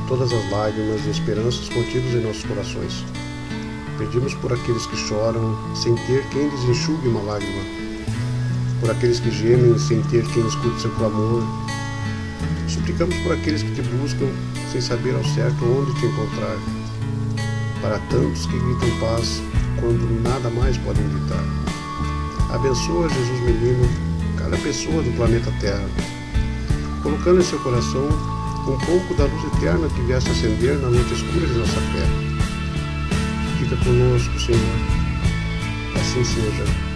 todas as lágrimas e esperanças contidas em nossos corações. Pedimos por aqueles que choram sem ter quem lhes enxugue uma lágrima, por aqueles que gemem sem ter quem escute seu clamor. Suplicamos por aqueles que te buscam sem saber ao certo onde te encontrar, para tantos que gritam paz quando nada mais podem gritar. Abençoa, Jesus menino, cada pessoa do planeta Terra, colocando em seu coração um pouco da luz eterna que viesse acender na noite escura de nossa fé. Fica conosco, Senhor. Assim seja.